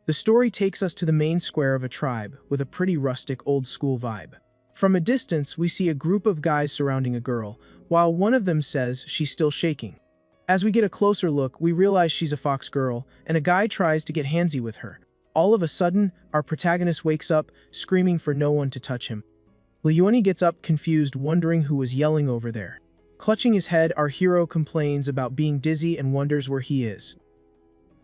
The story takes us to the main square of a tribe with a pretty rustic old-school vibe. From a distance, we see a group of guys surrounding a girl, while one of them says she's still shaking. As we get a closer look, we realize she's a fox girl, and a guy tries to get handsy with her. All of a sudden, our protagonist wakes up, screaming for no one to touch him. Leone gets up, confused, wondering who was yelling over there. Clutching his head, our hero complains about being dizzy and wonders where he is.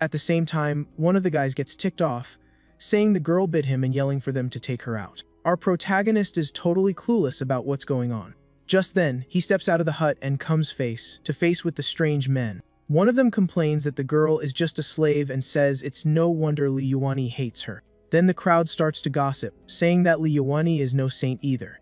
At the same time, one of the guys gets ticked off, saying the girl bit him and yelling for them to take her out. Our protagonist is totally clueless about what's going on. Just then, he steps out of the hut and comes face to face with the strange men. One of them complains that the girl is just a slave and says it's no wonder Leone hates her. Then the crowd starts to gossip, saying that Leone is no saint either.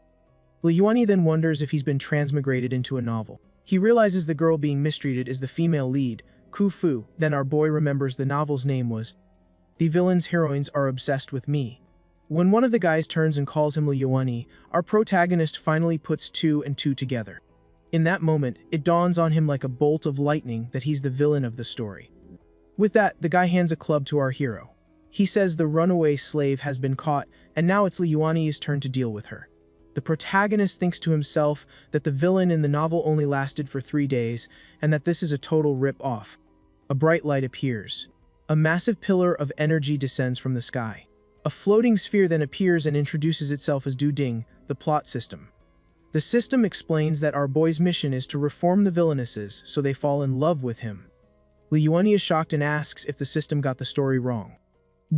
Leone then wonders if he's been transmigrated into a novel. He realizes the girl being mistreated is the female lead, Kufu. Then our boy remembers the novel's name was The Villain's Heroines Are Obsessed with Me. When one of the guys turns and calls him Leone, our protagonist finally puts two and two together. In that moment, it dawns on him like a bolt of lightning that he's the villain of the story. With that, the guy hands a club to our hero. He says the runaway slave has been caught, and now it's Leone's turn to deal with her. The protagonist thinks to himself that the villain in the novel only lasted for 3 days, and that this is a total rip-off. A bright light appears. A massive pillar of energy descends from the sky. A floating sphere then appears and introduces itself as Ding, the plot system. The system explains that our boy's mission is to reform the villainesses so they fall in love with him. Leone is shocked and asks if the system got the story wrong.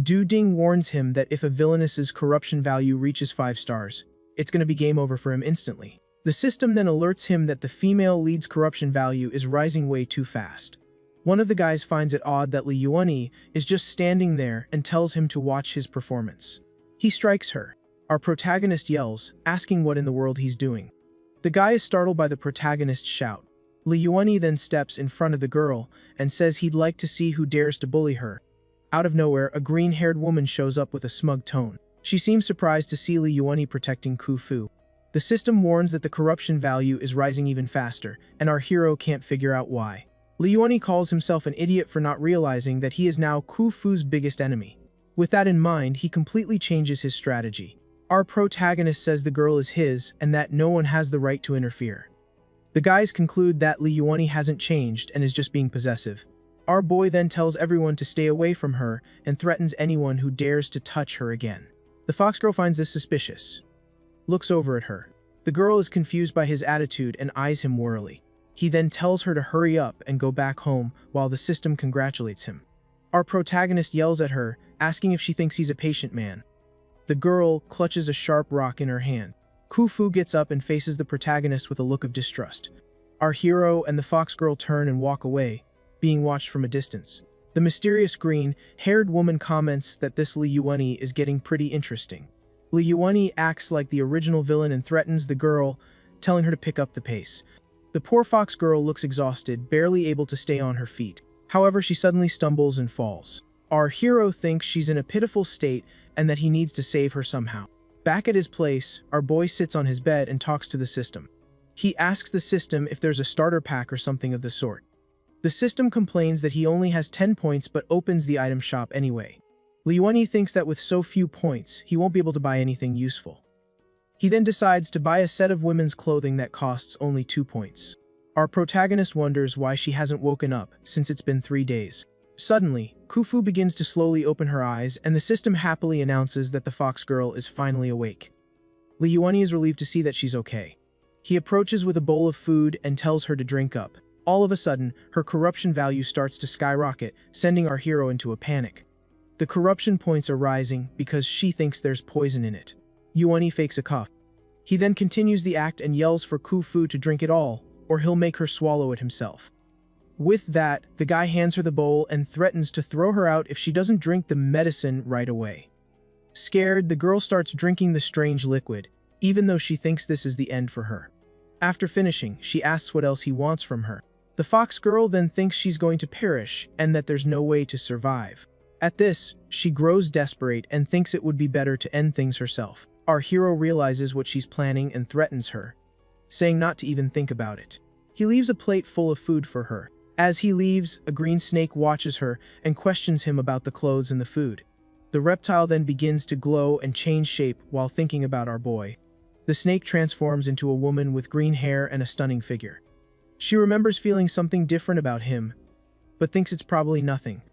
Ding warns him that if a villainess's corruption value reaches 5 stars, it's going to be game over for him instantly. The system then alerts him that the female lead's corruption value is rising way too fast. One of the guys finds it odd that Leone is just standing there and tells him to watch his performance. He strikes her. Our protagonist yells, asking what in the world he's doing. The guy is startled by the protagonist's shout. Leone then steps in front of the girl and says he'd like to see who dares to bully her. Out of nowhere, a green-haired woman shows up with a smug tone. She seems surprised to see Leone protecting Kufu. The system warns that the corruption value is rising even faster, and our hero can't figure out why. Leone calls himself an idiot for not realizing that he is now Kufu's biggest enemy. With that in mind, he completely changes his strategy. Our protagonist says the girl is his and that no one has the right to interfere. The guys conclude that Leone hasn't changed and is just being possessive. Our boy then tells everyone to stay away from her and threatens anyone who dares to touch her again. The fox girl finds this suspicious, looks over at her. The girl is confused by his attitude and eyes him warily. He then tells her to hurry up and go back home while the system congratulates him. Our protagonist yells at her, asking if she thinks he's a patient man. The girl clutches a sharp rock in her hand. Kufu gets up and faces the protagonist with a look of distrust. Our hero and the fox girl turn and walk away, being watched from a distance. The mysterious green-haired woman comments that this Leone is getting pretty interesting. Leone acts like the original villain and threatens the girl, telling her to pick up the pace. The poor fox girl looks exhausted, barely able to stay on her feet. However, she suddenly stumbles and falls. Our hero thinks she's in a pitiful state and that he needs to save her somehow. Back at his place, our boy sits on his bed and talks to the system. He asks the system if there's a starter pack or something of the sort. The system complains that he only has 10 points but opens the item shop anyway. Leone thinks that with so few points, he won't be able to buy anything useful. He then decides to buy a set of women's clothing that costs only 2 points. Our protagonist wonders why she hasn't woken up since it's been 3 days. Suddenly, Kufu begins to slowly open her eyes and the system happily announces that the fox girl is finally awake. Leone is relieved to see that she's okay. He approaches with a bowl of food and tells her to drink up. All of a sudden, her corruption value starts to skyrocket, sending our hero into a panic. The corruption points are rising because she thinks there's poison in it. Leone fakes a cough. He then continues the act and yells for Kufu to drink it all, or he'll make her swallow it himself. With that, the guy hands her the bowl and threatens to throw her out if she doesn't drink the medicine right away. Scared, the girl starts drinking the strange liquid, even though she thinks this is the end for her. After finishing, she asks what else he wants from her. The fox girl then thinks she's going to perish and that there's no way to survive. At this, she grows desperate and thinks it would be better to end things herself. Our hero realizes what she's planning and threatens her, saying not to even think about it. He leaves a plate full of food for her. As he leaves, a green snake watches her and questions him about the clothes and the food. The reptile then begins to glow and change shape while thinking about our boy. The snake transforms into a woman with green hair and a stunning figure. She remembers feeling something different about him, but thinks it's probably nothing.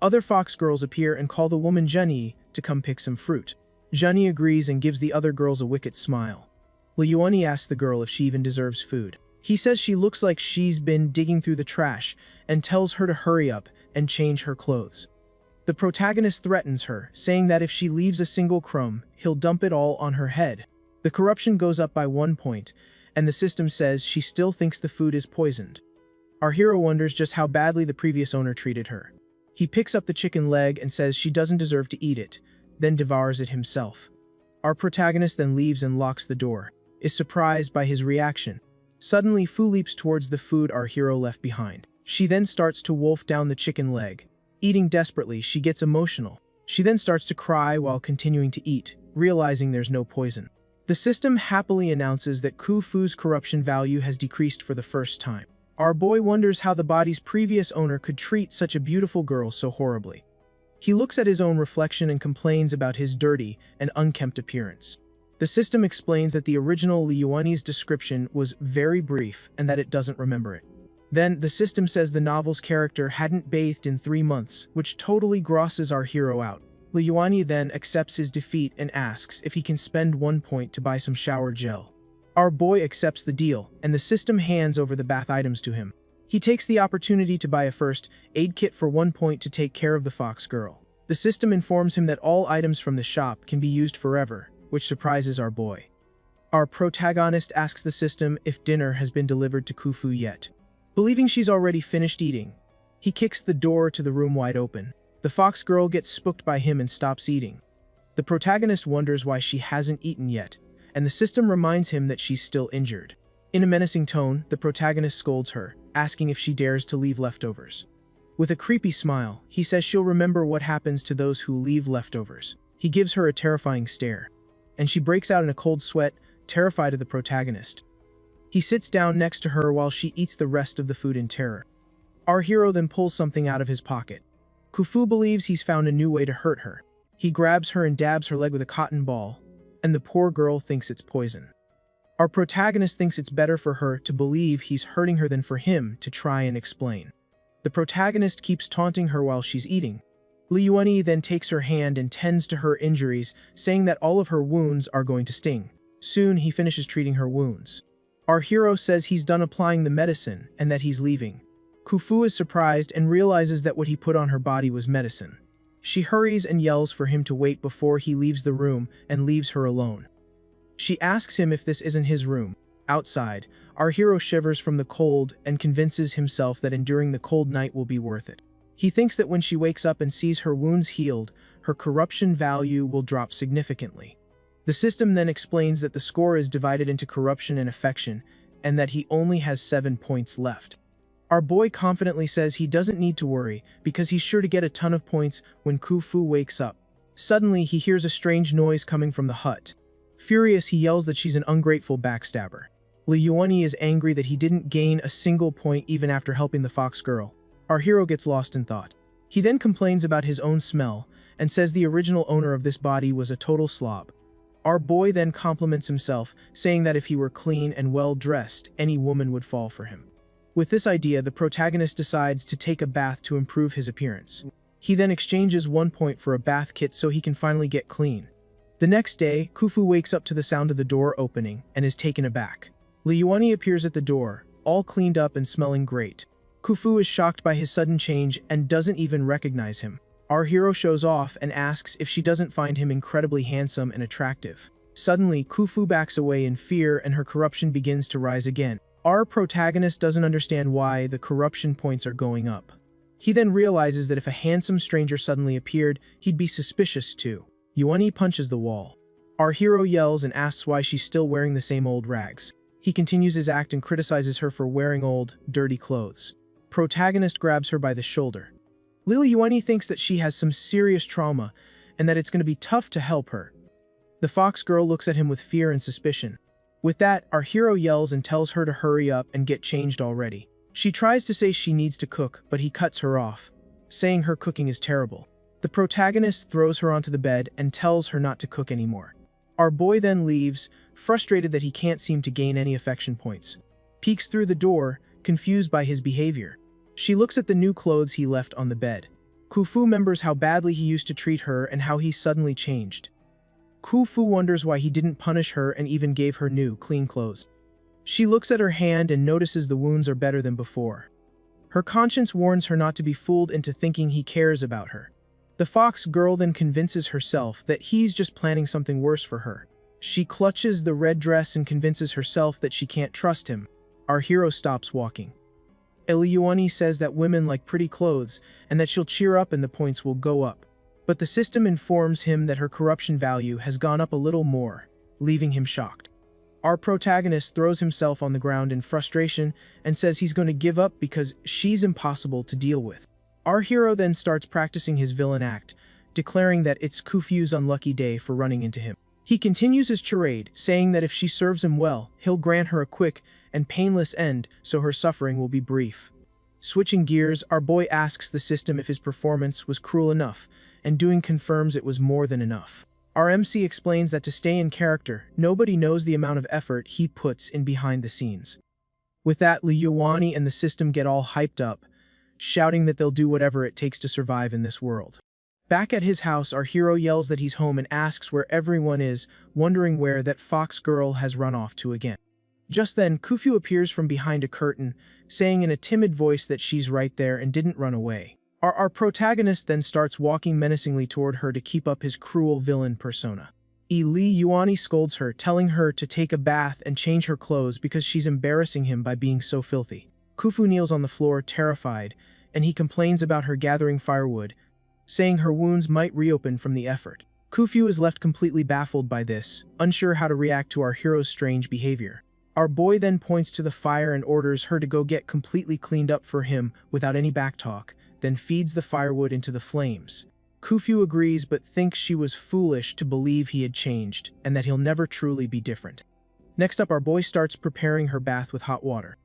Other fox girls appear and call the woman Jenny to come pick some fruit. Jenny agrees and gives the other girls a wicked smile. Liuani asks the girl if she even deserves food. He says she looks like she's been digging through the trash and tells her to hurry up and change her clothes. The protagonist threatens her, saying that if she leaves a single crumb, he'll dump it all on her head. The corruption goes up by 1 point, and the system says she still thinks the food is poisoned. Our hero wonders just how badly the previous owner treated her. He picks up the chicken leg and says she doesn't deserve to eat it, then devours it himself. Our protagonist then leaves and locks the door, is surprised by his reaction. Suddenly, Fu leaps towards the food our hero left behind. She then starts to wolf down the chicken leg. Eating desperately, she gets emotional. She then starts to cry while continuing to eat, realizing there's no poison. The system happily announces that Fu's corruption value has decreased for the first time. Our boy wonders how the body's previous owner could treat such a beautiful girl so horribly. He looks at his own reflection and complains about his dirty and unkempt appearance. The system explains that the original Liuani's description was very brief and that it doesn't remember it. Then, the system says the novel's character hadn't bathed in 3 months, which totally grosses our hero out. Liuani then accepts his defeat and asks if he can spend 1 point to buy some shower gel. Our boy accepts the deal, and the system hands over the bath items to him. He takes the opportunity to buy a first aid kit for 1 point to take care of the fox girl. The system informs him that all items from the shop can be used forever, which surprises our boy. Our protagonist asks the system if dinner has been delivered to Fu yet. Believing she's already finished eating, he kicks the door to the room wide open. The fox girl gets spooked by him and stops eating. The protagonist wonders why she hasn't eaten yet, and the system reminds him that she's still injured. In a menacing tone, the protagonist scolds her, asking if she dares to leave leftovers. With a creepy smile, he says she'll remember what happens to those who leave leftovers. He gives her a terrifying stare, and she breaks out in a cold sweat, terrified of the protagonist. He sits down next to her while she eats the rest of the food in terror. Our hero then pulls something out of his pocket. Fu believes he's found a new way to hurt her. He grabs her and dabs her leg with a cotton ball, and the poor girl thinks it's poison. Our protagonist thinks it's better for her to believe he's hurting her than for him to try and explain. The protagonist keeps taunting her while she's eating. Liuani then takes her hand and tends to her injuries, saying that all of her wounds are going to sting. Soon, he finishes treating her wounds. Our hero says he's done applying the medicine and that he's leaving. Fu is surprised and realizes that what he put on her body was medicine. She hurries and yells for him to wait before he leaves the room and leaves her alone. She asks him if this isn't his room. Outside, our hero shivers from the cold and convinces himself that enduring the cold night will be worth it. He thinks that when she wakes up and sees her wounds healed, her corruption value will drop significantly. The system then explains that the score is divided into corruption and affection, and that he only has 7 points left. Our boy confidently says he doesn't need to worry, because he's sure to get a ton of points when Fu wakes up. Suddenly, he hears a strange noise coming from the hut. Furious, he yells that she's an ungrateful backstabber. Liuani is angry that he didn't gain a single point even after helping the fox girl. Our hero gets lost in thought. He then complains about his own smell, and says the original owner of this body was a total slob. Our boy then compliments himself, saying that if he were clean and well-dressed, any woman would fall for him. With this idea, the protagonist decides to take a bath to improve his appearance. He then exchanges 1 point for a bath kit so he can finally get clean. The next day, Fu wakes up to the sound of the door opening and is taken aback. Liuani appears at the door, all cleaned up and smelling great. Fu is shocked by his sudden change and doesn't even recognize him. Our hero shows off and asks if she doesn't find him incredibly handsome and attractive. Suddenly, Fu backs away in fear and her corruption begins to rise again. Our protagonist doesn't understand why the corruption points are going up. He then realizes that if a handsome stranger suddenly appeared, he'd be suspicious too. Yuani punches the wall. Our hero yells and asks why she's still wearing the same old rags. He continues his act and criticizes her for wearing old, dirty clothes. Protagonist grabs her by the shoulder. Yuani thinks that she has some serious trauma and that it's going to be tough to help her. The fox girl looks at him with fear and suspicion. With that, our hero yells and tells her to hurry up and get changed already. She tries to say she needs to cook, but he cuts her off, saying her cooking is terrible. The protagonist throws her onto the bed and tells her not to cook anymore. Our boy then leaves, frustrated that he can't seem to gain any affection points. Peeks through the door, confused by his behavior. She looks at the new clothes he left on the bed. Khufu remembers how badly he used to treat her and how he suddenly changed. Khufu wonders why he didn't punish her and even gave her new, clean clothes. She looks at her hand and notices the wounds are better than before. Her conscience warns her not to be fooled into thinking he cares about her. The fox girl then convinces herself that he's just planning something worse for her. She clutches the red dress and convinces herself that she can't trust him. Our hero stops walking. Eliuani says that women like pretty clothes and that she'll cheer up and the points will go up. But the system informs him that her corruption value has gone up a little more, leaving him shocked. Our protagonist throws himself on the ground in frustration and says he's going to give up because she's impossible to deal with. Our hero then starts practicing his villain act, declaring that it's Khufu's unlucky day for running into him. He continues his charade, saying that if she serves him well, he'll grant her a quick and painless end so her suffering will be brief. Switching gears, our boy asks the system if his performance was cruel enough, and doing confirms it was more than enough. Our MC explains that to stay in character, nobody knows the amount of effort he puts in behind the scenes. With that, Liuani and the system get all hyped up, shouting that they'll do whatever it takes to survive in this world. Back at his house, our hero yells that he's home and asks where everyone is, wondering where that fox girl has run off to again. Just then, Khufu appears from behind a curtain, saying in a timid voice that she's right there and didn't run away. Our protagonist then starts walking menacingly toward her to keep up his cruel villain persona. Li Yuani scolds her, telling her to take a bath and change her clothes because she's embarrassing him by being so filthy. Khufu kneels on the floor, terrified, and he complains about her gathering firewood, saying her wounds might reopen from the effort. Khufu is left completely baffled by this, unsure how to react to our hero's strange behavior. Our boy then points to the fire and orders her to go get completely cleaned up for him without any backtalk, then feeds the firewood into the flames. Khufu agrees but thinks she was foolish to believe he had changed, and that he'll never truly be different. Next up, our boy starts preparing her bath with hot water.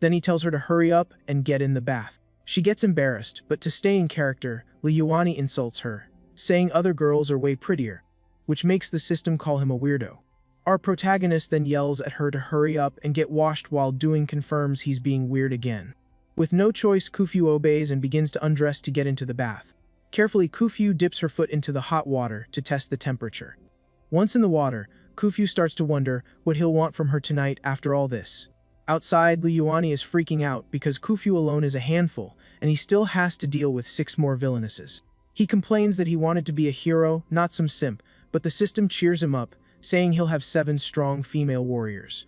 Then he tells her to hurry up and get in the bath. She gets embarrassed, but to stay in character, Liuani insults her, saying other girls are way prettier, which makes the system call him a weirdo. Our protagonist then yells at her to hurry up and get washed while doing confirms he's being weird again. With no choice, Khufu obeys and begins to undress to get into the bath. Carefully, Khufu dips her foot into the hot water to test the temperature. Once in the water, Khufu starts to wonder what he'll want from her tonight after all this. Outside, Liuani is freaking out because Khufu alone is a handful, and he still has to deal with 6 more villainesses. He complains that he wanted to be a hero, not some simp, but the system cheers him up, saying he'll have 7 strong female warriors.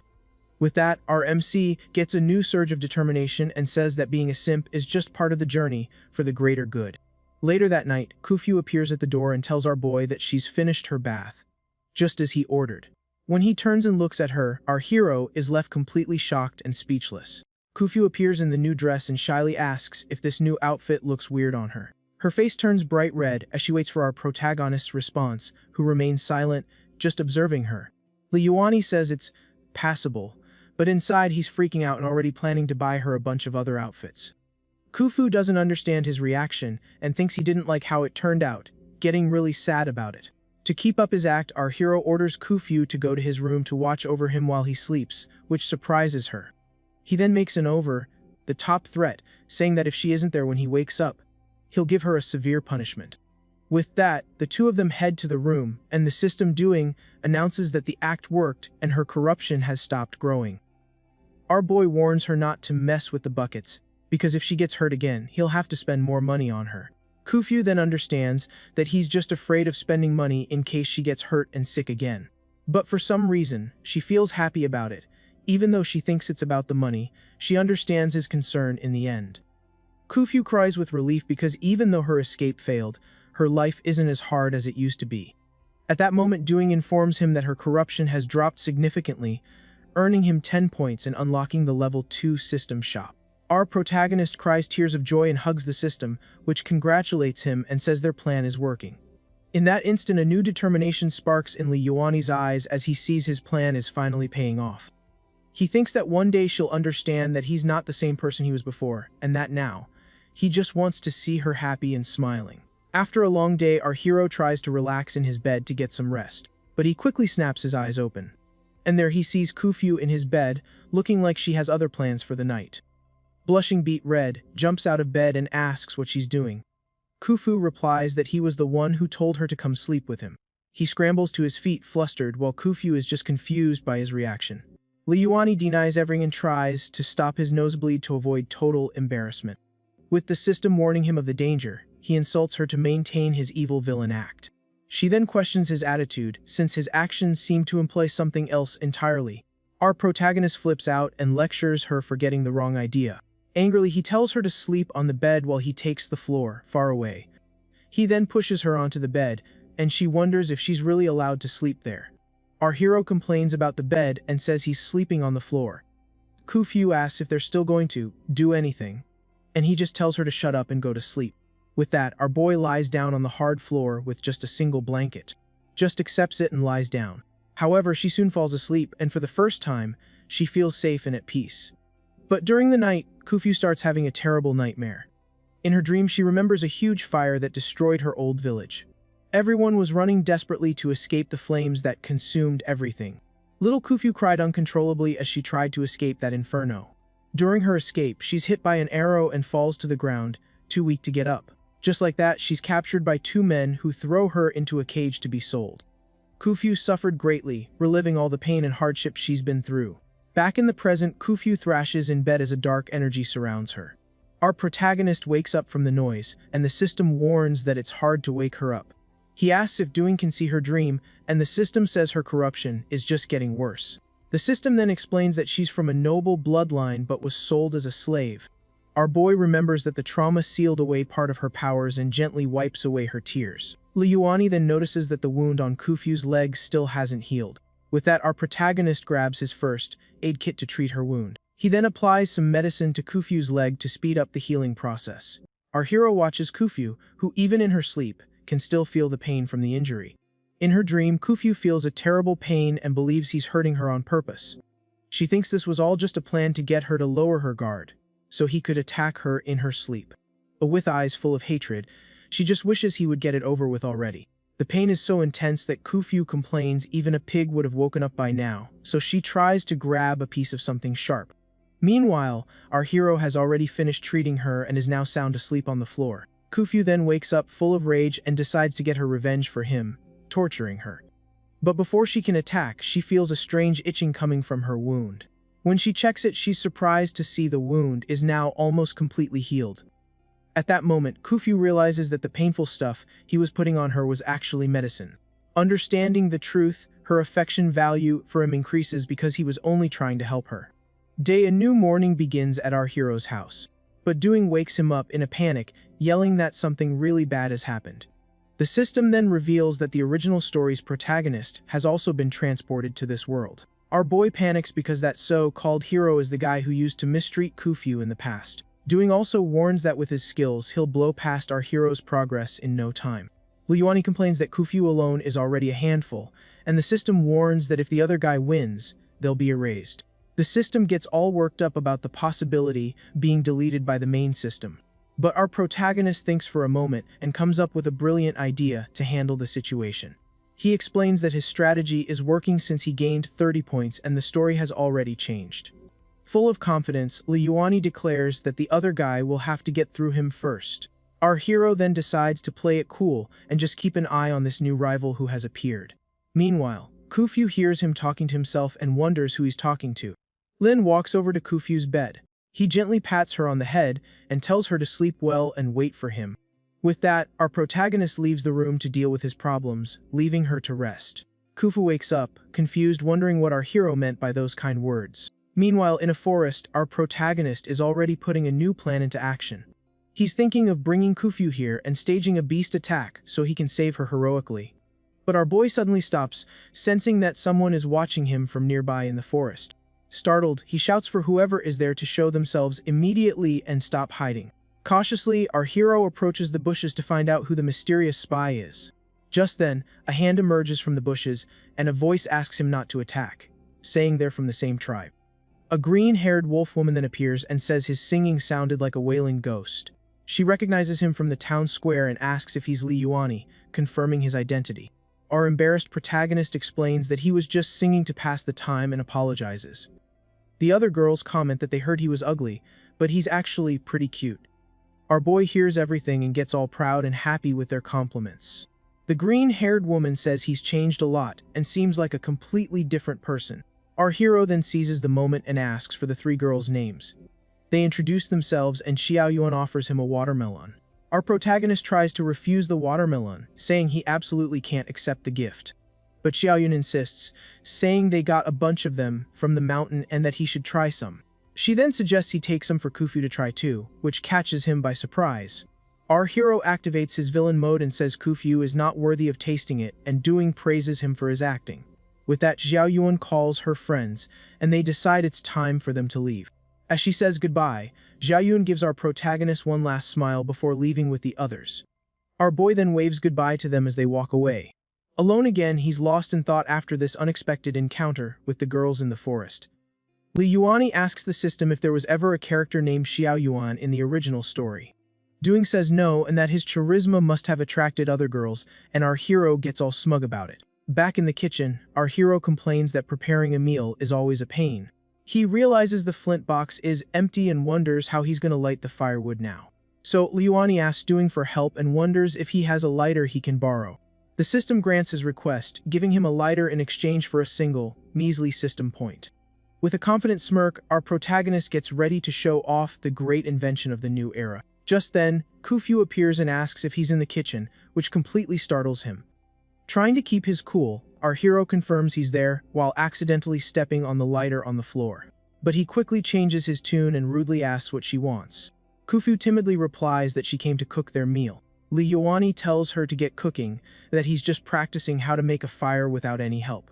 With that, our MC gets a new surge of determination and says that being a simp is just part of the journey for the greater good. Later that night, Khufu appears at the door and tells our boy that she's finished her bath, just as he ordered. When he turns and looks at her, our hero is left completely shocked and speechless. Khufu appears in the new dress and shyly asks if this new outfit looks weird on her. Her face turns bright red as she waits for our protagonist's response, who remains silent, just observing her. Liuani says it's passable, but inside he's freaking out and already planning to buy her a bunch of other outfits. Khufu doesn't understand his reaction and thinks he didn't like how it turned out, getting really sad about it. To keep up his act, our hero orders Khufu to go to his room to watch over him while he sleeps, which surprises her. He then makes an over-the-top threat, saying that if she isn't there when he wakes up, he'll give her a severe punishment. With that, the two of them head to the room, and the system announces that the act worked and her corruption has stopped growing. Our boy warns her not to mess with the buckets, because if she gets hurt again, he'll have to spend more money on her. Khufu then understands that he's just afraid of spending money in case she gets hurt and sick again. But for some reason, she feels happy about it. Even though she thinks it's about the money, she understands his concern in the end. Khufu cries with relief because even though her escape failed, her life isn't as hard as it used to be. At that moment, Doing informs him that her corruption has dropped significantly, earning him 10 points and unlocking the level 2 system shop. Our protagonist cries tears of joy and hugs the system, which congratulates him and says their plan is working. In that instant, a new determination sparks in Liuani's eyes as he sees his plan is finally paying off. He thinks that one day she'll understand that he's not the same person he was before, and that now, he just wants to see her happy and smiling. After a long day, our hero tries to relax in his bed to get some rest, but he quickly snaps his eyes open. And there he sees Kufyu in his bed, looking like she has other plans for the night. Blushing beet red, jumps out of bed and asks what she's doing. Kufyu replies that he was the one who told her to come sleep with him. He scrambles to his feet flustered while Kufyu is just confused by his reaction. Liuani denies everything and tries to stop his nosebleed to avoid total embarrassment. With the system warning him of the danger, he insults her to maintain his evil villain act. She then questions his attitude, since his actions seem to imply something else entirely. Our protagonist flips out and lectures her for getting the wrong idea. Angrily, he tells her to sleep on the bed while he takes the floor, far away. He then pushes her onto the bed, and she wonders if she's really allowed to sleep there. Our hero complains about the bed and says he's sleeping on the floor. Kufyu asks if they're still going to do anything, and he just tells her to shut up and go to sleep. With that, our boy lies down on the hard floor with just a single blanket. Just accepts it and lies down. However, she soon falls asleep, and for the first time, she feels safe and at peace. But during the night, Kufyu starts having a terrible nightmare. In her dream, she remembers a huge fire that destroyed her old village. Everyone was running desperately to escape the flames that consumed everything. Little Kufyu cried uncontrollably as she tried to escape that inferno. During her escape, she's hit by an arrow and falls to the ground, too weak to get up. Just like that, she's captured by two men who throw her into a cage to be sold. Kufyu suffered greatly, reliving all the pain and hardship she's been through. Back in the present, Kufyu thrashes in bed as a dark energy surrounds her. Our protagonist wakes up from the noise, and the system warns that it's hard to wake her up. He asks if Doing can see her dream, and the system says her corruption is just getting worse. The system then explains that she's from a noble bloodline but was sold as a slave. Our boy remembers that the trauma sealed away part of her powers and gently wipes away her tears. Liuani then notices that the wound on Kufyu's leg still hasn't healed. With that, our protagonist grabs his first aid kit to treat her wound. He then applies some medicine to Kufyu's leg to speed up the healing process. Our hero watches Kufyu, who even in her sleep, can still feel the pain from the injury. In her dream, Kufyu feels a terrible pain and believes he's hurting her on purpose. She thinks this was all just a plan to get her to lower her guard, so he could attack her in her sleep. But with eyes full of hatred, she just wishes he would get it over with already. The pain is so intense that Kufyu complains even a pig would have woken up by now, so she tries to grab a piece of something sharp. Meanwhile, our hero has already finished treating her and is now sound asleep on the floor. Kufyu then wakes up full of rage and decides to get her revenge for him, torturing her. But before she can attack, she feels a strange itching coming from her wound. When she checks it, she's surprised to see the wound is now almost completely healed. At that moment, Kufyu realizes that the painful stuff he was putting on her was actually medicine. Understanding the truth, her affection value for him increases because he was only trying to help her. A new morning begins at our hero's house. But Doing wakes him up in a panic, yelling that something really bad has happened. The system then reveals that the original story's protagonist has also been transported to this world. Our boy panics because that so-called hero is the guy who used to mistreat Kufyu in the past. Doing also warns that with his skills, he'll blow past our hero's progress in no time. Liuani complains that Kufyu alone is already a handful, and the system warns that if the other guy wins, they'll be erased. The system gets all worked up about the possibility being deleted by the main system. But our protagonist thinks for a moment and comes up with a brilliant idea to handle the situation. He explains that his strategy is working since he gained 30 points and the story has already changed. Full of confidence, Liuani declares that the other guy will have to get through him first. Our hero then decides to play it cool and just keep an eye on this new rival who has appeared. Meanwhile, Kufyu hears him talking to himself and wonders who he's talking to. Lin walks over to Kufyu's bed. He gently pats her on the head and tells her to sleep well and wait for him. With that, our protagonist leaves the room to deal with his problems, leaving her to rest. Kufyu wakes up, confused, wondering what our hero meant by those kind words. Meanwhile, in a forest, our protagonist is already putting a new plan into action. He's thinking of bringing Kufyu here and staging a beast attack so he can save her heroically. But our boy suddenly stops, sensing that someone is watching him from nearby in the forest. Startled, he shouts for whoever is there to show themselves immediately and stop hiding. Cautiously, our hero approaches the bushes to find out who the mysterious spy is. Just then, a hand emerges from the bushes, and a voice asks him not to attack, saying they're from the same tribe. A green-haired wolf woman then appears and says his singing sounded like a wailing ghost. She recognizes him from the town square and asks if he's Lee Yuani, confirming his identity. Our embarrassed protagonist explains that he was just singing to pass the time and apologizes. The other girls comment that they heard he was ugly, but he's actually pretty cute. Our boy hears everything and gets all proud and happy with their compliments. The green-haired woman says he's changed a lot and seems like a completely different person. Our hero then seizes the moment and asks for the three girls' names. They introduce themselves and Xiaoyuan offers him a watermelon. Our protagonist tries to refuse the watermelon, saying he absolutely can't accept the gift. But Xiaoyuan insists, saying they got a bunch of them from the mountain and that he should try some. She then suggests he take some for Kufu to try too, which catches him by surprise. Our hero activates his villain mode and says Kufu is not worthy of tasting it and praises him for his acting. With that, Xiaoyuan calls her friends, and they decide it's time for them to leave. As she says goodbye, Xiaoyuan gives our protagonist one last smile before leaving with the others. Our boy then waves goodbye to them as they walk away. Alone again, he's lost in thought after this unexpected encounter with the girls in the forest. Li Yuani asks the system if there was ever a character named Xiaoyuan in the original story. Doing says no and that his charisma must have attracted other girls, and our hero gets all smug about it. Back in the kitchen, our hero complains that preparing a meal is always a pain. He realizes the flint box is empty and wonders how he's going to light the firewood now. So Liuani asks Doing for help and wonders if he has a lighter he can borrow. The system grants his request, giving him a lighter in exchange for a single, measly system point. With a confident smirk, our protagonist gets ready to show off the great invention of the new era. Just then, Kufu appears and asks if he's in the kitchen, which completely startles him. Trying to keep his cool, our hero confirms he's there while accidentally stepping on the lighter on the floor. But he quickly changes his tune and rudely asks what she wants. Kufu timidly replies that she came to cook their meal. Li Yuani tells her to get cooking, that he's just practicing how to make a fire without any help.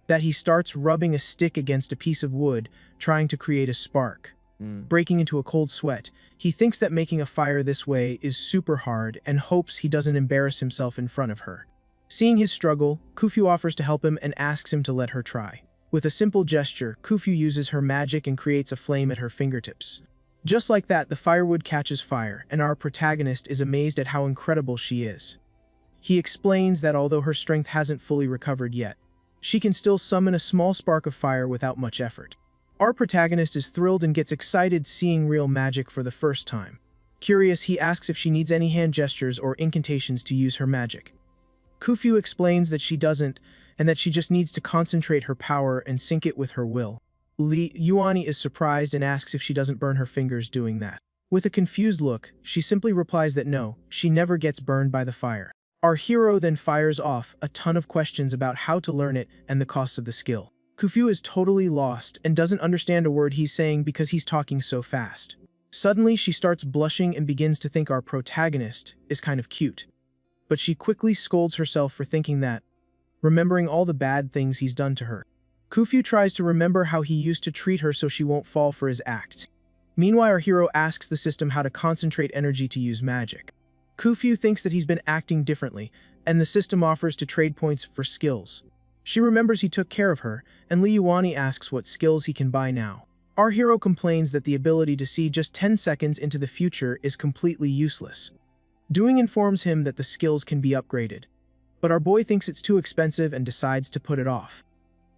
That he starts rubbing a stick against a piece of wood, trying to create a spark. Breaking into a cold sweat, he thinks that making a fire this way is super hard and hopes he doesn't embarrass himself in front of her. Seeing his struggle, Kufu offers to help him and asks him to let her try. With a simple gesture, Kufu uses her magic and creates a flame at her fingertips. Just like that, the firewood catches fire, and our protagonist is amazed at how incredible she is. He explains that although her strength hasn't fully recovered yet, she can still summon a small spark of fire without much effort. Our protagonist is thrilled and gets excited seeing real magic for the first time. Curious, he asks if she needs any hand gestures or incantations to use her magic. Kufu explains that she doesn't, and that she just needs to concentrate her power and sync it with her will. Li Yuani is surprised and asks if she doesn't burn her fingers doing that. With a confused look, she simply replies that no, she never gets burned by the fire. Our hero then fires off a ton of questions about how to learn it and the costs of the skill. Kufu is totally lost and doesn't understand a word he's saying because he's talking so fast. Suddenly, she starts blushing and begins to think our protagonist is kind of cute. But she quickly scolds herself for thinking that, remembering all the bad things he's done to her. Kufu tries to remember how he used to treat her so she won't fall for his act. Meanwhile, our hero asks the system how to concentrate energy to use magic. Kufu thinks that he's been acting differently, and the system offers to trade points for skills. She remembers he took care of her, and Li Yuani asks what skills he can buy now. Our hero complains that the ability to see just 10 seconds into the future is completely useless. Doing informs him that the skills can be upgraded. But our boy thinks it's too expensive and decides to put it off.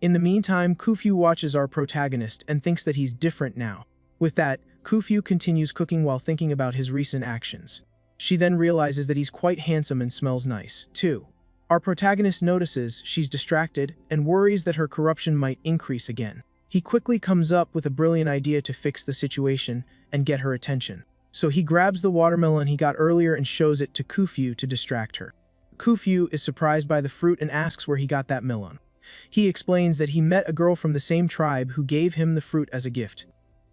In the meantime, Kufu watches our protagonist and thinks that he's different now. With that, Kufu continues cooking while thinking about his recent actions. She then realizes that he's quite handsome and smells nice, too. Our protagonist notices she's distracted and worries that her corruption might increase again. He quickly comes up with a brilliant idea to fix the situation and get her attention. So he grabs the watermelon he got earlier and shows it to Kufu to distract her. Kufu is surprised by the fruit and asks where he got that melon. He explains that he met a girl from the same tribe who gave him the fruit as a gift.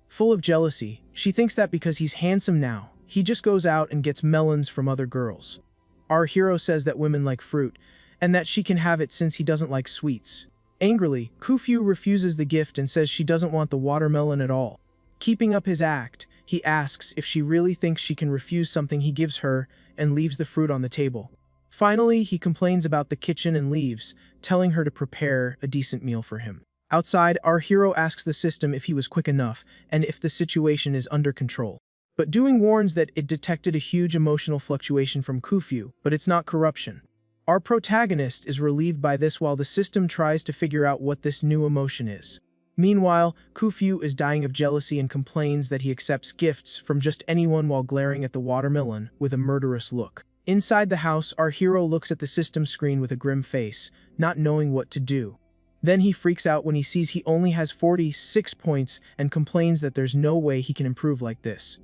Full of jealousy, she thinks that because he's handsome now, he just goes out and gets melons from other girls. Our hero says that women like fruit, and that she can have it since he doesn't like sweets. Angrily, Kufu refuses the gift and says she doesn't want the watermelon at all. Keeping up his act, he asks if she really thinks she can refuse something he gives her and leaves the fruit on the table. Finally, he complains about the kitchen and leaves, telling her to prepare a decent meal for him. Outside, our hero asks the system if he was quick enough and if the situation is under control. But Doing warns that it detected a huge emotional fluctuation from Kufyu, but it's not corruption. Our protagonist is relieved by this while the system tries to figure out what this new emotion is. Meanwhile, Kufyu is dying of jealousy and complains that he accepts gifts from just anyone while glaring at the watermelon with a murderous look. Inside the house, our hero looks at the system screen with a grim face, not knowing what to do. Then he freaks out when he sees he only has 46 points and complains that there's no way he can improve like this.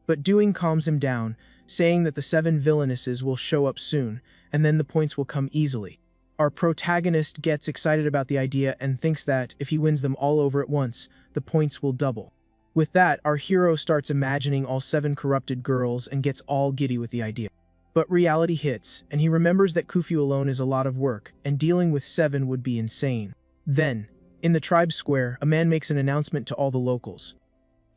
But Doing calms him down, saying that the 7 villainesses will show up soon, and then the points will come easily. Our protagonist gets excited about the idea and thinks that, if he wins them all over at once, the points will double. With that, our hero starts imagining all 7 corrupted girls and gets all giddy with the idea. But reality hits, and he remembers that Kufyu alone is a lot of work, and dealing with 7 would be insane. Then, in the tribe square, a man makes an announcement to all the locals.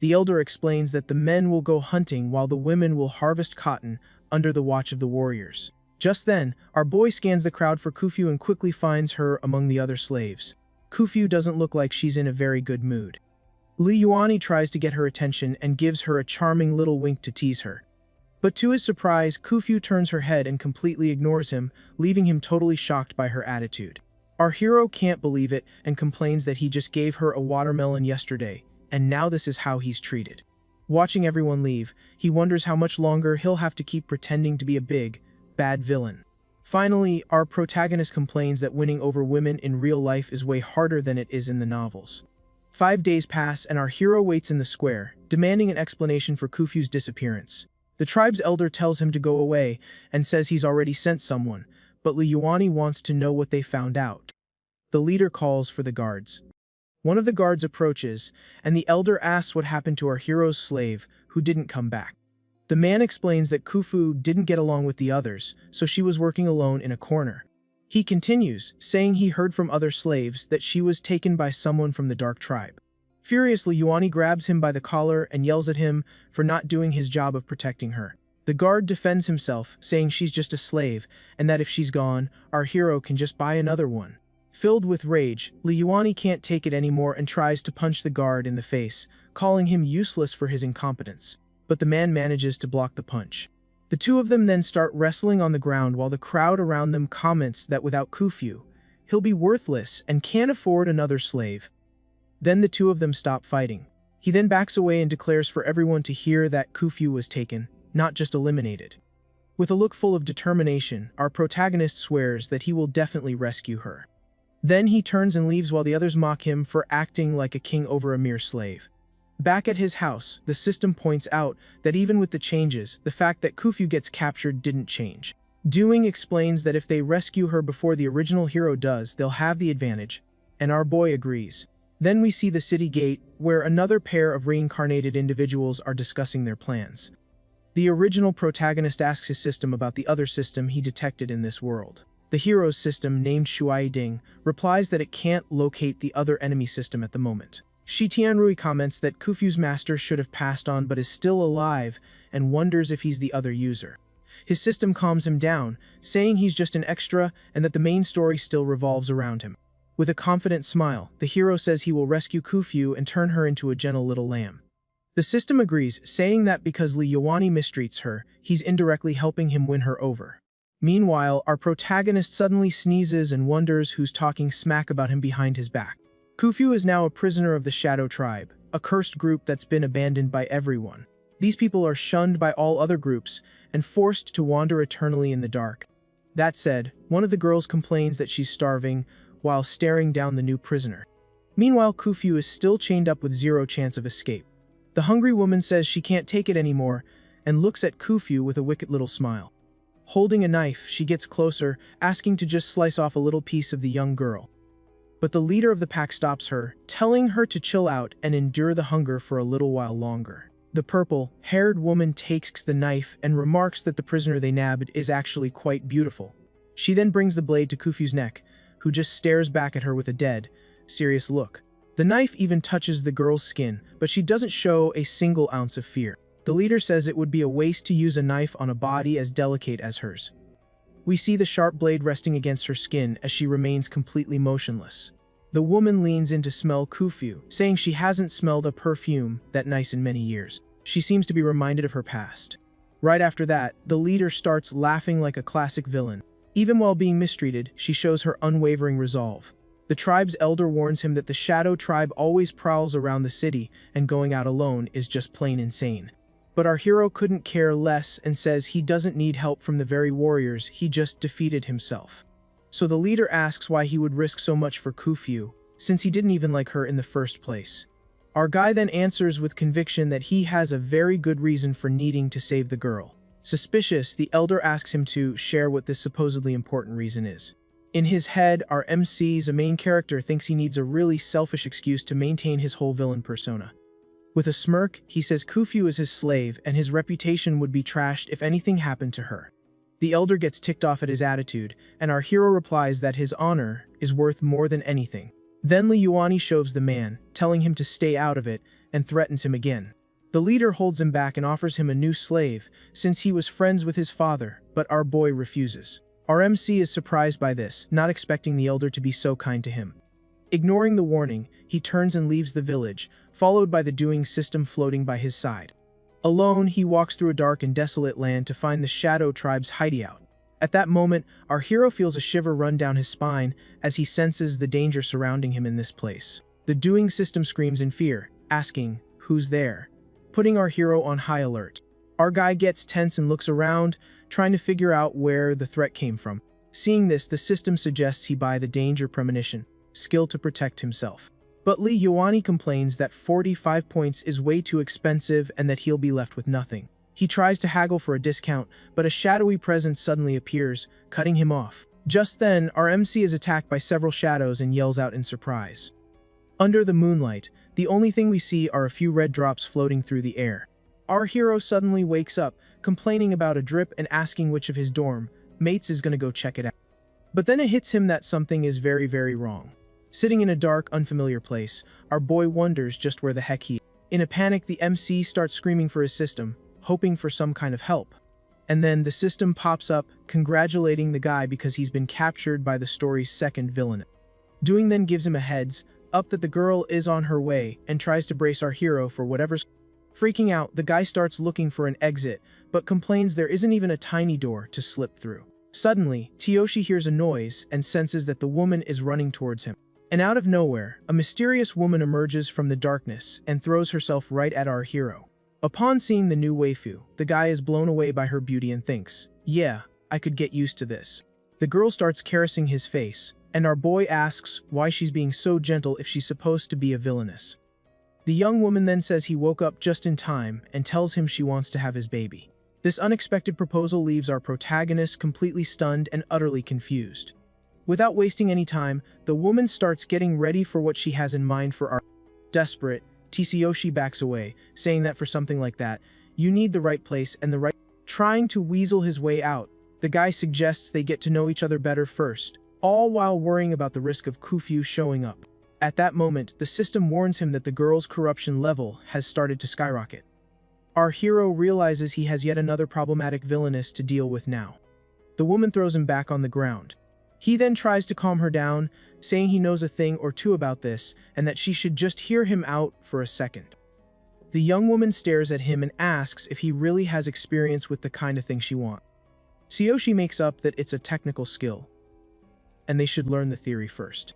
The elder explains that the men will go hunting while the women will harvest cotton under the watch of the warriors. Just then, our boy scans the crowd for Kufyu and quickly finds her among the other slaves. Kufyu doesn't look like she's in a very good mood. Li Yuani tries to get her attention and gives her a charming little wink to tease her. But to his surprise, Kufyu turns her head and completely ignores him, leaving him totally shocked by her attitude. Our hero can't believe it and complains that he just gave her a watermelon yesterday, and now this is how he's treated. Watching everyone leave, he wonders how much longer he'll have to keep pretending to be a big, bad villain. Finally, our protagonist complains that winning over women in real life is way harder than it is in the novels. 5 days pass and our hero waits in the square, demanding an explanation for Kufyu's disappearance. The tribe's elder tells him to go away and says he's already sent someone, but Li Yuani wants to know what they found out. The leader calls for the guards. One of the guards approaches, and the elder asks what happened to our hero's slave, who didn't come back. The man explains that Kufyu didn't get along with the others, so she was working alone in a corner. He continues, saying he heard from other slaves that she was taken by someone from the dark tribe. Furiously, Yuani grabs him by the collar and yells at him for not doing his job of protecting her. The guard defends himself, saying she's just a slave, and that if she's gone, our hero can just buy another one. Filled with rage, Li Yuani can't take it anymore and tries to punch the guard in the face, calling him useless for his incompetence. But the man manages to block the punch. The two of them then start wrestling on the ground while the crowd around them comments that without Kufyu, he'll be worthless and can't afford another slave. Then the two of them stop fighting. He then backs away and declares for everyone to hear that Kufyu was taken, not just eliminated. With a look full of determination, our protagonist swears that he will definitely rescue her. Then he turns and leaves while the others mock him for acting like a king over a mere slave. Back at his house, the system points out that even with the changes, the fact that Kufyu gets captured didn't change. Doing explains that if they rescue her before the original hero does, they'll have the advantage, and our boy agrees. Then we see the city gate, where another pair of reincarnated individuals are discussing their plans. The original protagonist asks his system about the other system he detected in this world. The hero's system, named Shuai Ding, replies that it can't locate the other enemy system at the moment. Shi Tianrui comments that Kufyu's master should have passed on but is still alive and wonders if he's the other user. His system calms him down, saying he's just an extra and that the main story still revolves around him. With a confident smile, the hero says he will rescue Kufyu and turn her into a gentle little lamb. The system agrees, saying that because Li Yuani mistreats her, he's indirectly helping him win her over. Meanwhile, our protagonist suddenly sneezes and wonders who's talking smack about him behind his back. Kufyu is now a prisoner of the Shadow Tribe, a cursed group that's been abandoned by everyone. These people are shunned by all other groups and forced to wander eternally in the dark. That said, one of the girls complains that she's starving while staring down the new prisoner. Meanwhile, Kufyu is still chained up with zero chance of escape. The hungry woman says she can't take it anymore and looks at Kufyu with a wicked little smile. Holding a knife, she gets closer, asking to just slice off a little piece of the young girl. But the leader of the pack stops her, telling her to chill out and endure the hunger for a little while longer. The purple-haired woman takes the knife and remarks that the prisoner they nabbed is actually quite beautiful. She then brings the blade to Kufyu's neck, who just stares back at her with a dead, serious look. The knife even touches the girl's skin, but she doesn't show a single ounce of fear. The leader says it would be a waste to use a knife on a body as delicate as hers. We see the sharp blade resting against her skin as she remains completely motionless. The woman leans in to smell Kufyu, saying she hasn't smelled a perfume that nice in many years. She seems to be reminded of her past. Right after that, the leader starts laughing like a classic villain. Even while being mistreated, she shows her unwavering resolve. The tribe's elder warns him that the Shadow Tribe always prowls around the city, and going out alone is just plain insane. But our hero couldn't care less and says he doesn't need help from the very warriors he just defeated himself. So the leader asks why he would risk so much for Kufyu, since he didn't even like her in the first place. Our guy then answers with conviction that he has a very good reason for needing to save the girl. Suspicious, the elder asks him to share what this supposedly important reason is. In his head, our MC's a main character thinks he needs a really selfish excuse to maintain his whole villain persona. With a smirk, he says Kufyu is his slave and his reputation would be trashed if anything happened to her. The elder gets ticked off at his attitude, and our hero replies that his honor is worth more than anything. Then Liyuani shoves the man, telling him to stay out of it, and threatens him again. The leader holds him back and offers him a new slave, since he was friends with his father, but our boy refuses. Our MC is surprised by this, not expecting the elder to be so kind to him. Ignoring the warning, he turns and leaves the village, followed by the doing system floating by his side. Alone, he walks through a dark and desolate land to find the Shadow Tribe's hideout. At that moment, our hero feels a shiver run down his spine as he senses the danger surrounding him in this place. The doing system screams in fear, asking, "Who's there?" putting our hero on high alert. Our guy gets tense and looks around, trying to figure out where the threat came from. Seeing this, the system suggests he buy the danger premonition, skill to protect himself. But Li Yuani complains that 45 points is way too expensive and that he'll be left with nothing. He tries to haggle for a discount, but a shadowy presence suddenly appears, cutting him off. Just then, our MC is attacked by several shadows and yells out in surprise. Under the moonlight, the only thing we see are a few red drops floating through the air. Our hero suddenly wakes up, complaining about a drip and asking which of his dorm mates is gonna go check it out. But then it hits him that something is very, very wrong. Sitting in a dark, unfamiliar place, our boy wonders just where the heck he is. In a panic, the MC starts screaming for his system, hoping for some kind of help. And then the system pops up, congratulating the guy because he's been captured by the story's second villain. Doing then gives him a heads up that the girl is on her way and tries to brace our hero for whatever's. Freaking out, the guy starts looking for an exit, but complains there isn't even a tiny door to slip through. Suddenly, Tyoshi hears a noise and senses that the woman is running towards him. And out of nowhere, a mysterious woman emerges from the darkness and throws herself right at our hero. Upon seeing the new waifu, the guy is blown away by her beauty and thinks, "Yeah, I could get used to this." The girl starts caressing his face, and our boy asks why she's being so gentle if she's supposed to be a villainess. The young woman then says he woke up just in time and tells him she wants to have his baby. This unexpected proposal leaves our protagonist completely stunned and utterly confused. Without wasting any time, the woman starts getting ready for what she has in mind for our. Desperate, Tsuyoshi backs away, saying that for something like that, you need the right place and the right. Trying to weasel his way out, the guy suggests they get to know each other better first, all while worrying about the risk of Kufyu showing up. At that moment, the system warns him that the girl's corruption level has started to skyrocket. Our hero realizes he has yet another problematic villainess to deal with now. The woman throws him back on the ground. He then tries to calm her down, saying he knows a thing or two about this and that she should just hear him out for a second. The young woman stares at him and asks if he really has experience with the kind of thing she wants. Tsuyoshi makes up that it's a technical skill, and they should learn the theory first.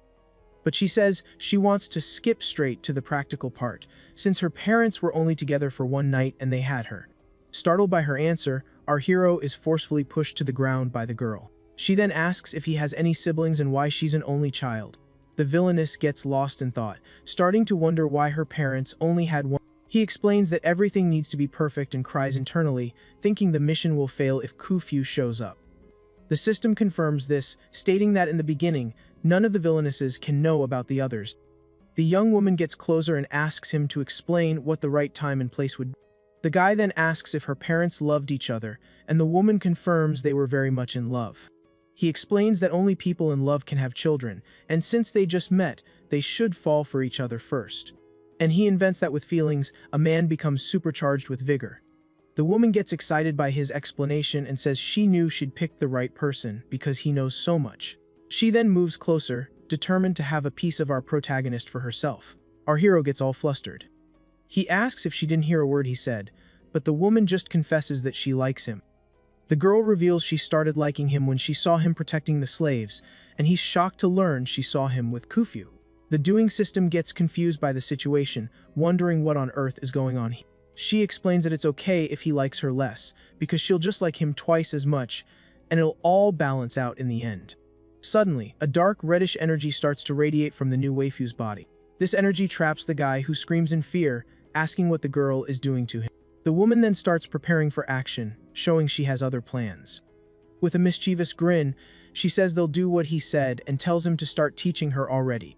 But she says she wants to skip straight to the practical part, since her parents were only together for one night and they had her. Startled by her answer, our hero is forcefully pushed to the ground by the girl. She then asks if he has any siblings and why she's an only child. The villainess gets lost in thought, starting to wonder why her parents only had one. He explains that everything needs to be perfect and cries internally, thinking the mission will fail if Kufyu shows up. The system confirms this, stating that in the beginning, none of the villainesses can know about the others. The young woman gets closer and asks him to explain what the right time and place would be. The guy then asks if her parents loved each other, and the woman confirms they were very much in love. He explains that only people in love can have children, and since they just met, they should fall for each other first. And he invents that with feelings, a man becomes supercharged with vigor. The woman gets excited by his explanation and says she knew she'd picked the right person because he knows so much. She then moves closer, determined to have a piece of our protagonist for herself. Our hero gets all flustered. He asks if she didn't hear a word he said, but the woman just confesses that she likes him. The girl reveals she started liking him when she saw him protecting the slaves, and he's shocked to learn she saw him with Kufyu. The doing system gets confused by the situation, wondering what on earth is going on here. She explains that it's okay if he likes her less, because she'll just like him twice as much, and it'll all balance out in the end. Suddenly, a dark reddish energy starts to radiate from the new waifu's body. This energy traps the guy, who screams in fear, asking what the girl is doing to him. The woman then starts preparing for action, showing she has other plans. With a mischievous grin, she says they'll do what he said and tells him to start teaching her already.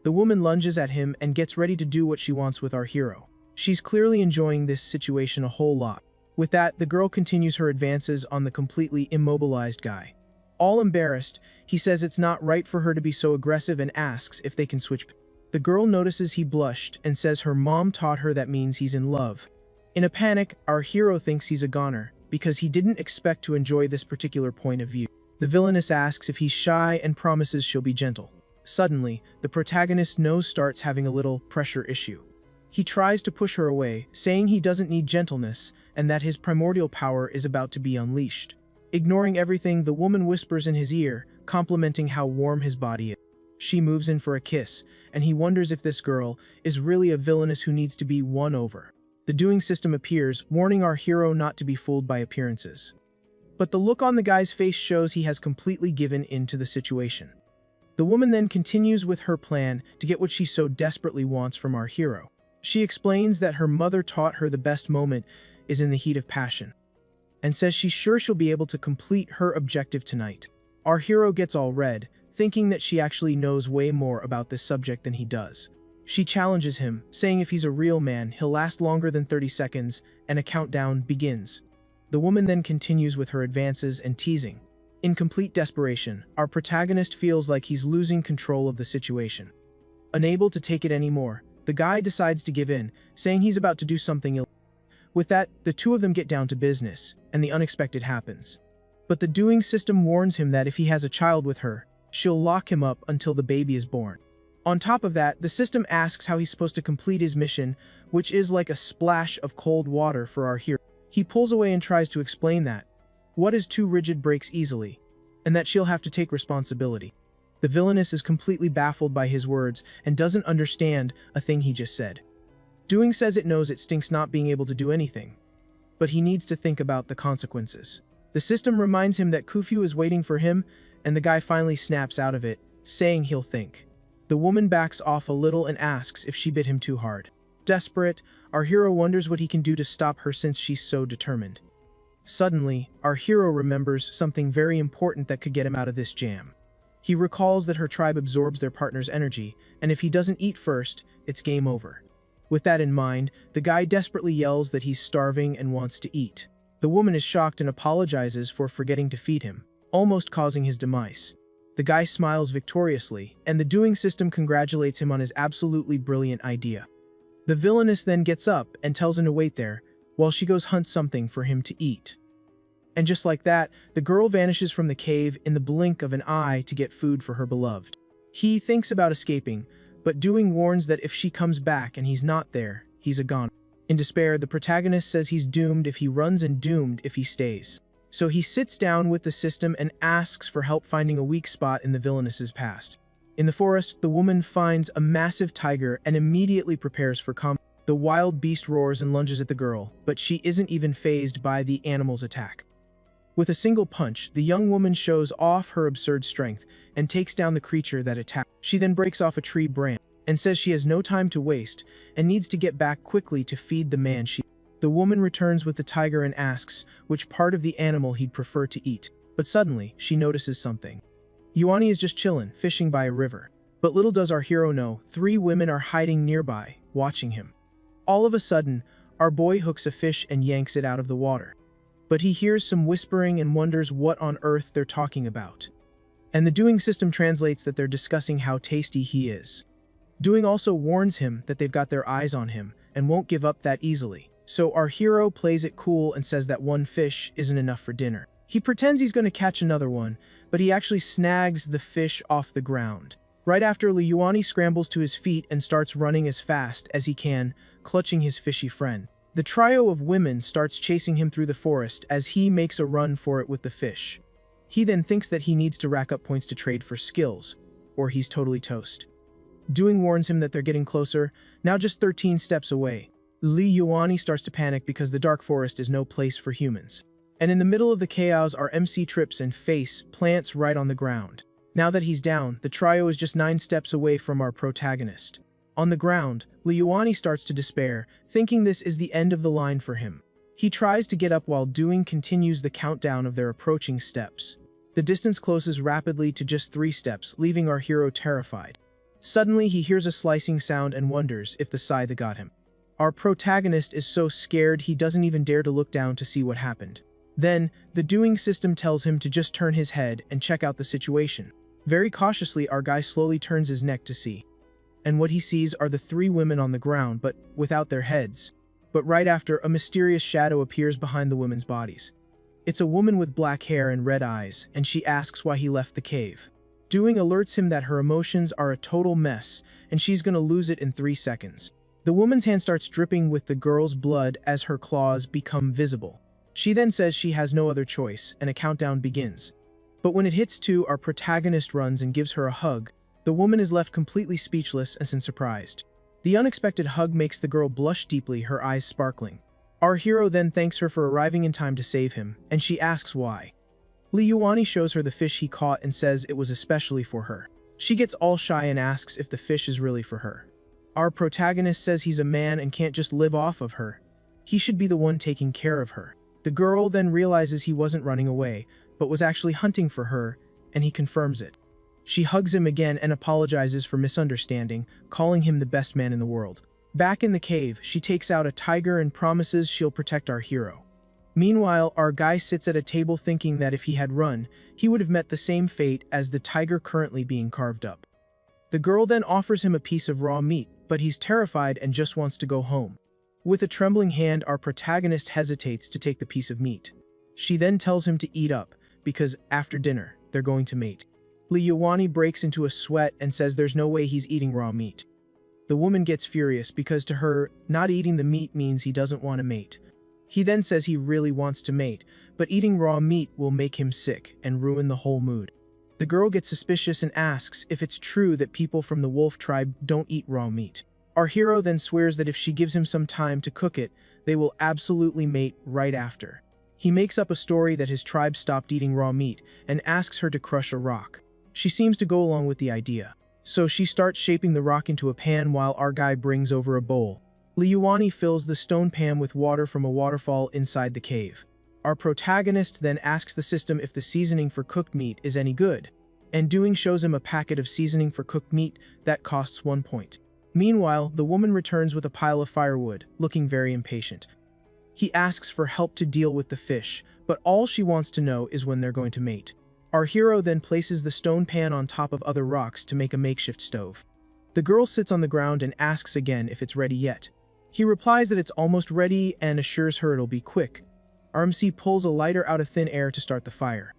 The woman lunges at him and gets ready to do what she wants with our hero. She's clearly enjoying this situation a whole lot. With that, the girl continues her advances on the completely immobilized guy. All embarrassed, he says it's not right for her to be so aggressive and asks if they can switch. The girl notices he blushed and says her mom taught her that means he's in love. In a panic, our hero thinks he's a goner, because he didn't expect to enjoy this particular point of view. The villainess asks if he's shy and promises she'll be gentle. Suddenly, the protagonist's nose starts having a little pressure issue. He tries to push her away, saying he doesn't need gentleness and that his primordial power is about to be unleashed. Ignoring everything, the woman whispers in his ear, complimenting how warm his body is. She moves in for a kiss, and he wonders if this girl is really a villainess who needs to be won over. The doing system appears, warning our hero not to be fooled by appearances. But the look on the guy's face shows he has completely given in to the situation. The woman then continues with her plan to get what she so desperately wants from our hero. She explains that her mother taught her the best moment is in the heat of passion, and says she's sure she'll be able to complete her objective tonight. Our hero gets all red, thinking that she actually knows way more about this subject than he does. She challenges him, saying if he's a real man, he'll last longer than 30 seconds, and a countdown begins. The woman then continues with her advances and teasing. In complete desperation, our protagonist feels like he's losing control of the situation. Unable to take it anymore, the guy decides to give in, saying he's about to do something illegal. With that, the two of them get down to business, and the unexpected happens. But the doing system warns him that if he has a child with her, she'll lock him up until the baby is born. On top of that, the system asks how he's supposed to complete his mission, which is like a splash of cold water for our hero. He pulls away and tries to explain that what is too rigid breaks easily, and that she'll have to take responsibility. The villainess is completely baffled by his words and doesn't understand a thing he just said. Doing says it knows it stinks not being able to do anything, but he needs to think about the consequences. The system reminds him that Kufyu is waiting for him, and the guy finally snaps out of it, saying he'll think. The woman backs off a little and asks if she bit him too hard. Desperate, our hero wonders what he can do to stop her since she's so determined. Suddenly, our hero remembers something very important that could get him out of this jam. He recalls that her tribe absorbs their partner's energy, and if he doesn't eat first, it's game over. With that in mind, the guy desperately yells that he's starving and wants to eat. The woman is shocked and apologizes for forgetting to feed him, almost causing his demise. The guy smiles victoriously, and the doing system congratulates him on his absolutely brilliant idea. The villainess then gets up and tells him to wait there, while she goes hunt something for him to eat. And just like that, the girl vanishes from the cave in the blink of an eye to get food for her beloved. He thinks about escaping, but Doing warns that if she comes back and he's not there, he's a goner. In despair, the protagonist says he's doomed if he runs and doomed if he stays. So he sits down with the system and asks for help finding a weak spot in the villainess's past. In the forest, the woman finds a massive tiger and immediately prepares for combat. The wild beast roars and lunges at the girl, but she isn't even fazed by the animal's attack. With a single punch, the young woman shows off her absurd strength and takes down the creature that attacked. She then breaks off a tree branch and says she has no time to waste and needs to get back quickly to feed the man she. The woman returns with the tiger and asks which part of the animal he'd prefer to eat. But suddenly, she notices something. Yuani is just chillin', fishing by a river. But little does our hero know, 3 women are hiding nearby, watching him. All of a sudden, our boy hooks a fish and yanks it out of the water. But he hears some whispering and wonders what on earth they're talking about. And the Doing system translates that they're discussing how tasty he is. Doing also warns him that they've got their eyes on him and won't give up that easily. So our hero plays it cool and says that 1 fish isn't enough for dinner. He pretends he's going to catch another one, but he actually snags the fish off the ground. Right after, Liuani scrambles to his feet and starts running as fast as he can, clutching his fishy friend. The trio of women starts chasing him through the forest as he makes a run for it with the fish. He then thinks that he needs to rack up points to trade for skills, or he's totally toast. Doing warns him that they're getting closer, now just 13 steps away. Liuani starts to panic because the dark forest is no place for humans. And in the middle of the chaos, our MC trips and face plants right on the ground. Now that he's down, the trio is just 9 steps away from our protagonist. On the ground, Liuani starts to despair, thinking this is the end of the line for him. He tries to get up while Doing continues the countdown of their approaching steps. The distance closes rapidly to just 3 steps, leaving our hero terrified. Suddenly, he hears a slicing sound and wonders if the scythe got him. Our protagonist is so scared he doesn't even dare to look down to see what happened. Then, the Doing system tells him to just turn his head and check out the situation. Very cautiously, our guy slowly turns his neck to see. And what he sees are the 3 women on the ground, but without their heads. But right after, a mysterious shadow appears behind the women's bodies. It's a woman with black hair and red eyes, and she asks why he left the cave. Doing alerts him that her emotions are a total mess, and she's gonna lose it in 3 seconds. The woman's hand starts dripping with the girl's blood as her claws become visible. She then says she has no other choice, and a countdown begins. But when it hits 2, our protagonist runs and gives her a hug. The woman is left completely speechless and surprised. The unexpected hug makes the girl blush deeply, her eyes sparkling. Our hero then thanks her for arriving in time to save him, and she asks why. Liuani shows her the fish he caught and says it was especially for her. She gets all shy and asks if the fish is really for her. Our protagonist says he's a man and can't just live off of her. He should be the one taking care of her. The girl then realizes he wasn't running away, but was actually hunting for her, and he confirms it. She hugs him again and apologizes for misunderstanding, calling him the best man in the world. Back in the cave, she takes out a tiger and promises she'll protect our hero. Meanwhile, our guy sits at a table thinking that if he had run, he would have met the same fate as the tiger currently being carved up. The girl then offers him a piece of raw meat, but he's terrified and just wants to go home. With a trembling hand, our protagonist hesitates to take the piece of meat. She then tells him to eat up, because after dinner, they're going to mate. Liuani breaks into a sweat and says there's no way he's eating raw meat. The woman gets furious because to her, not eating the meat means he doesn't want to mate. He then says he really wants to mate, but eating raw meat will make him sick and ruin the whole mood. The girl gets suspicious and asks if it's true that people from the wolf tribe don't eat raw meat. Our hero then swears that if she gives him some time to cook it, they will absolutely mate right after. He makes up a story that his tribe stopped eating raw meat and asks her to crush a rock. She seems to go along with the idea. So she starts shaping the rock into a pan while our guy brings over a bowl. Liuani fills the stone pan with water from a waterfall inside the cave. Our protagonist then asks the system if the seasoning for cooked meat is any good, and Doing shows him a packet of seasoning for cooked meat that costs 1 point. Meanwhile, the woman returns with a pile of firewood, looking very impatient. He asks for help to deal with the fish, but all she wants to know is when they're going to mate. Our hero then places the stone pan on top of other rocks to make a makeshift stove. The girl sits on the ground and asks again if it's ready yet. He replies that it's almost ready and assures her it'll be quick. MC pulls a lighter out of thin air to start the fire,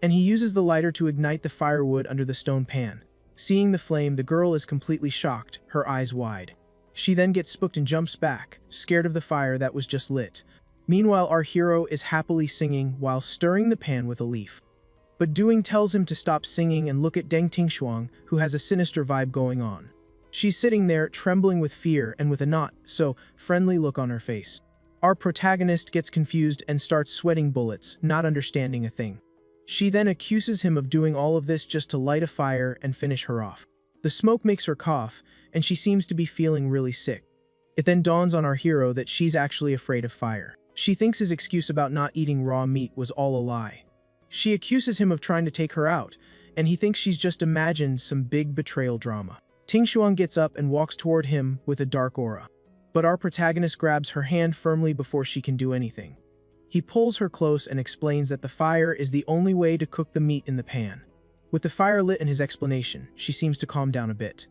and he uses the lighter to ignite the firewood under the stone pan. Seeing the flame, the girl is completely shocked, her eyes wide. She then gets spooked and jumps back, scared of the fire that was just lit. Meanwhile, our hero is happily singing while stirring the pan with a leaf. But Doing tells him to stop singing and look at Deng Tingshuang, who has a sinister vibe going on. She's sitting there, trembling with fear and with a not-so-friendly look on her face. Our protagonist gets confused and starts sweating bullets, not understanding a thing. She then accuses him of doing all of this just to light a fire and finish her off. The smoke makes her cough, and she seems to be feeling really sick. It then dawns on our hero that she's actually afraid of fire. She thinks his excuse about not eating raw meat was all a lie. She accuses him of trying to take her out, and he thinks she's just imagined some big betrayal drama. Tingshuang gets up and walks toward him with a dark aura. But our protagonist grabs her hand firmly before she can do anything. He pulls her close and explains that the fire is the only way to cook the meat in the pan. With the fire lit and his explanation, she seems to calm down a bit.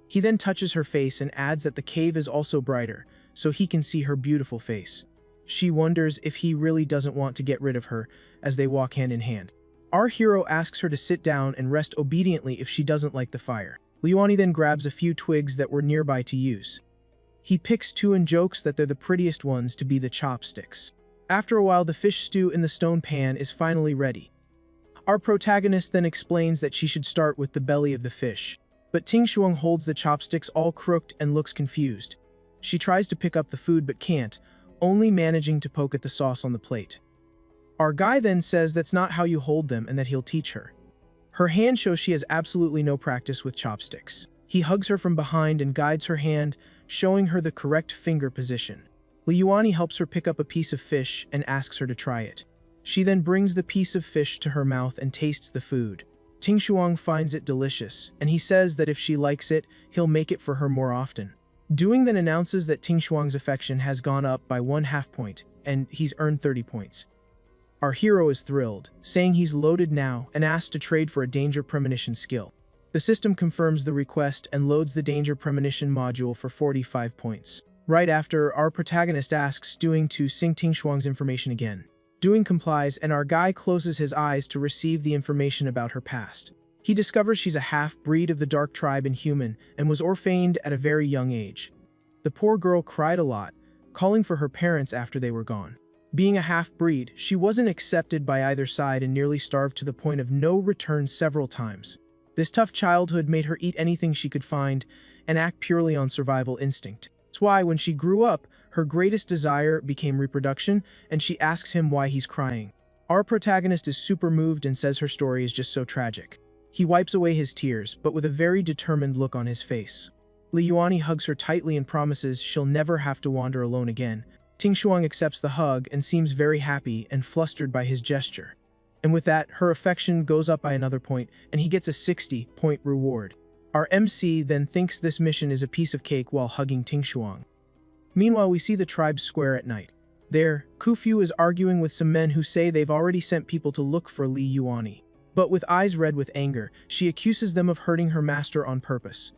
He then touches her face and adds that the cave is also brighter, so he can see her beautiful face. She wonders if he really doesn't want to get rid of her as they walk hand in hand. Our hero asks her to sit down and rest obediently if she doesn't like the fire. Liuani then grabs a few twigs that were nearby to use. He picks two and jokes that they're the prettiest ones to be the chopsticks. After a while, the fish stew in the stone pan is finally ready. Our protagonist then explains that she should start with the belly of the fish, but Ting Shuang holds the chopsticks all crooked and looks confused. She tries to pick up the food but can't, only managing to poke at the sauce on the plate. Our guy then says that's not how you hold them and that he'll teach her. Her hand shows she has absolutely no practice with chopsticks. He hugs her from behind and guides her hand, showing her the correct finger position. Liuani helps her pick up a piece of fish and asks her to try it. She then brings the piece of fish to her mouth and tastes the food. Ting Shuang finds it delicious, and he says that if she likes it, he'll make it for her more often. Doing then announces that Ting Shuang's affection has gone up by 1/2 point, and he's earned 30 points. Our hero is thrilled, saying he's loaded now and asks to trade for a danger premonition skill. The system confirms the request and loads the danger premonition module for 45 points. Right after, our protagonist asks Doing to sync Ting Shuang's information again. Doing complies, and our guy closes his eyes to receive the information about her past. He discovers she's a half-breed of the dark tribe in human and was orphaned at a very young age. The poor girl cried a lot, calling for her parents after they were gone. Being a half-breed, she wasn't accepted by either side and nearly starved to the point of no return several times. This tough childhood made her eat anything she could find and act purely on survival instinct. That's why when she grew up, her greatest desire became reproduction, and she asks him why he's crying. Our protagonist is super moved and says her story is just so tragic. He wipes away his tears, but with a very determined look on his face. Liuani hugs her tightly and promises she'll never have to wander alone again. Ting Shuang accepts the hug and seems very happy and flustered by his gesture. And with that, her affection goes up by another point, and he gets a 60-point reward. Our MC then thinks this mission is a piece of cake while hugging Ting Shuang. Meanwhile, we see the tribe's square at night. There, Kufu is arguing with some men who say they've already sent people to look for Li Yuani. But with eyes red with anger, she accuses them of hurting her master on purpose.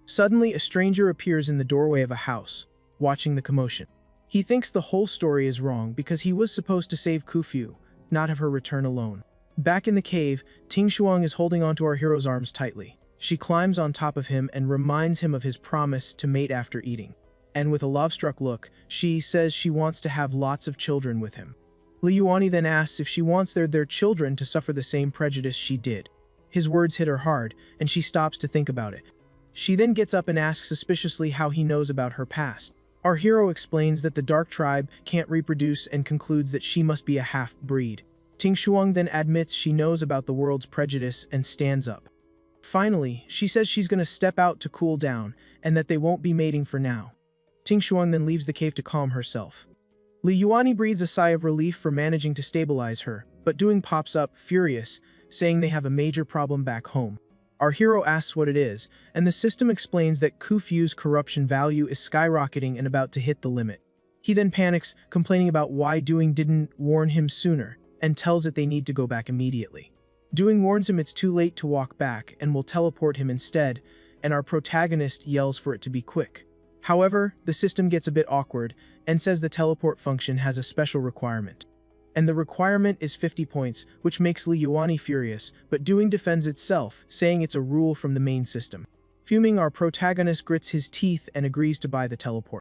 Suddenly, a stranger appears in the doorway of a house, watching the commotion. He thinks the whole story is wrong because he was supposed to save Kufu, not have her return alone. Back in the cave, Ting Shuang is holding onto our hero's arms tightly. She climbs on top of him and reminds him of his promise to mate after eating. And with a love-struck look, she says she wants to have lots of children with him. Liuani then asks if she wants their children to suffer the same prejudice she did. His words hit her hard, and she stops to think about it. She then gets up and asks suspiciously how he knows about her past. Our hero explains that the dark tribe can't reproduce and concludes that she must be a half-breed. Ting Shuang then admits she knows about the world's prejudice and stands up. Finally, she says she's going to step out to cool down and that they won't be mating for now. Ting Shuang then leaves the cave to calm herself. Liuani breathes a sigh of relief for managing to stabilize her, but Doing pops up, furious, saying they have a major problem back home. Our hero asks what it is, and the system explains that Kufu's corruption value is skyrocketing and about to hit the limit. He then panics, complaining about why Doing didn't warn him sooner, and tells it they need to go back immediately. Doing warns him it's too late to walk back and will teleport him instead, and our protagonist yells for it to be quick. However, the system gets a bit awkward and says the teleport function has a special requirement. And the requirement is 50 points, which makes Liuani furious, but Doing defends itself, saying it's a rule from the main system. Fuming, our protagonist grits his teeth and agrees to buy the teleport.